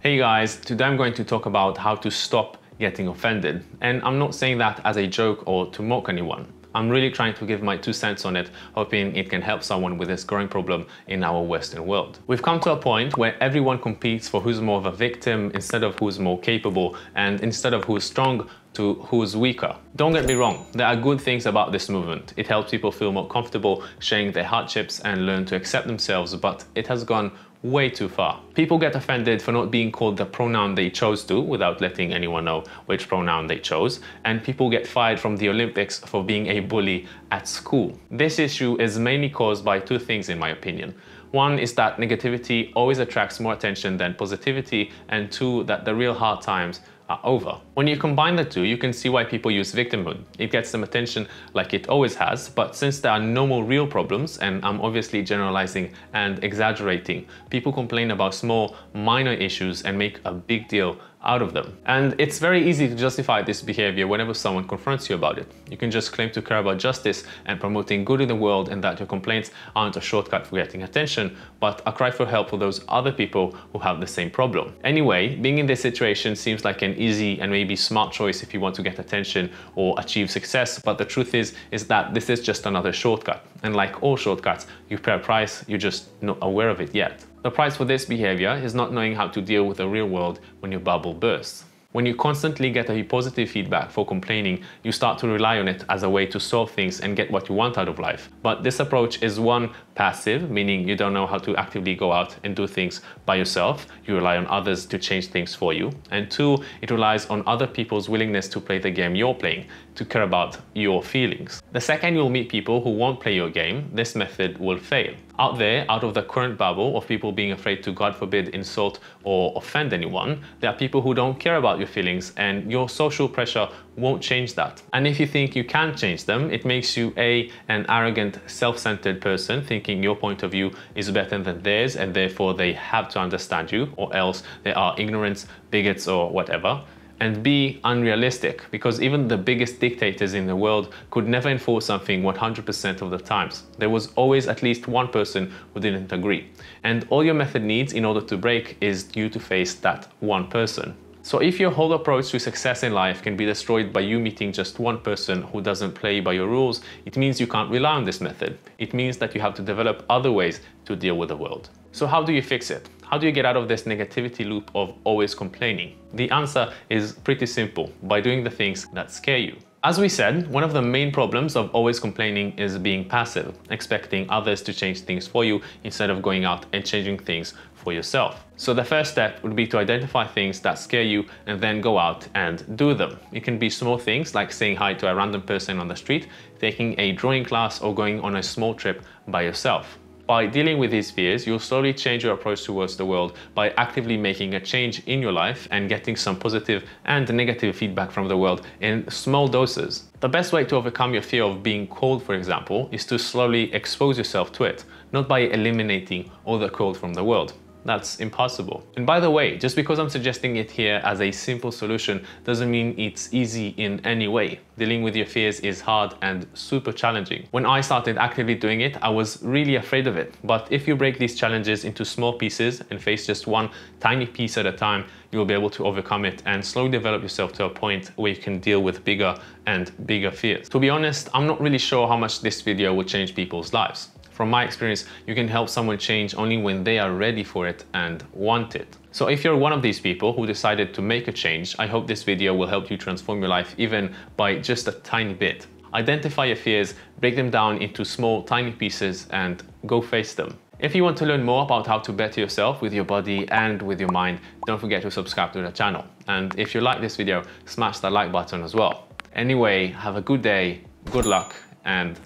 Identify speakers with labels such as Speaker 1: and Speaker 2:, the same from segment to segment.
Speaker 1: Hey guys, today I'm going to talk about how to stop getting offended. And I'm not saying that as a joke or to mock anyone. I'm really trying to give my 2 cents on it, hoping it can help someone with this growing problem in our Western world. We've come to a point where everyone competes for who's more of a victim instead of who's more capable, and instead of who's strong to who's weaker. Don't get me wrong, there are good things about this movement. It helps people feel more comfortable sharing their hardships and learn to accept themselves, but it has gone way too far. People get offended for not being called the pronoun they chose to without letting anyone know which pronoun they chose, and people get fired from the Olympics for being a bully at school. This issue is mainly caused by 2 things in my opinion. One is that negativity always attracts more attention than positivity, and 2, that the real hard times are over. When you combine the 2, you can see why people use victimhood. It gets them attention like it always has, but since there are no more real problems, and I'm obviously generalizing and exaggerating, people complain about small, minor issues and make a big deal out of them. And it's very easy to justify this behavior whenever someone confronts you about it. You can just claim to care about justice and promoting good in the world, and that your complaints aren't a shortcut for getting attention, but a cry for help for those other people who have the same problem. Anyway, being in this situation seems like an easy and maybe smart choice if you want to get attention or achieve success, but the truth is that this is just another shortcut. And like all shortcuts, you pay a price, you're just not aware of it yet. The price for this behavior is not knowing how to deal with the real world when your bubble bursts. When you constantly get a positive feedback for complaining, you start to rely on it as a way to solve things and get what you want out of life. But this approach is 1, passive, meaning you don't know how to actively go out and do things by yourself. You rely on others to change things for you. And 2, it relies on other people's willingness to play the game you're playing, to care about your feelings. The second you'll meet people who won't play your game, this method will fail. Out there, out of the current bubble of people being afraid to, God forbid, insult or offend anyone, there are people who don't care about your feelings, and your social pressure won't change that. And if you think you can change them, it makes you an arrogant, self-centered person, thinking your point of view is better than theirs and therefore they have to understand you, or else they are ignorants, bigots or whatever. And B, unrealistic, because even the biggest dictators in the world could never enforce something 100% of the times. There was always at least one person who didn't agree. And all your method needs in order to break is you to face that one person. So if your whole approach to success in life can be destroyed by you meeting just one person who doesn't play by your rules, it means you can't rely on this method. It means that you have to develop other ways to deal with the world. So how do you fix it? How do you get out of this negativity loop of always complaining? The answer is pretty simple: by doing the things that scare you. As we said, one of the main problems of always complaining is being passive, expecting others to change things for you instead of going out and changing things for yourself. So the first step would be to identify things that scare you and then go out and do them. It can be small things like saying hi to a random person on the street, taking a drawing class, or going on a small trip by yourself. By dealing with these fears, you'll slowly change your approach towards the world by actively making a change in your life and getting some positive and negative feedback from the world in small doses. The best way to overcome your fear of being cold, for example, is to slowly expose yourself to it, not by eliminating all the cold from the world. That's impossible. And by the way, just because I'm suggesting it here as a simple solution doesn't mean it's easy in any way. Dealing with your fears is hard and super challenging. When I started actively doing it, I was really afraid of it. But if you break these challenges into small pieces and face just one tiny piece at a time, you'll be able to overcome it and slowly develop yourself to a point where you can deal with bigger and bigger fears. To be honest, I'm not really sure how much this video will change people's lives. From my experience, you can help someone change only when they are ready for it and want it. So if you're one of these people who decided to make a change, I hope this video will help you transform your life even by just a tiny bit. Identify your fears, break them down into small, tiny pieces, and go face them. If you want to learn more about how to better yourself with your body and with your mind, don't forget to subscribe to the channel. And if you like this video, smash that like button as well. Anyway, have a good day, good luck, and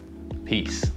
Speaker 1: peace.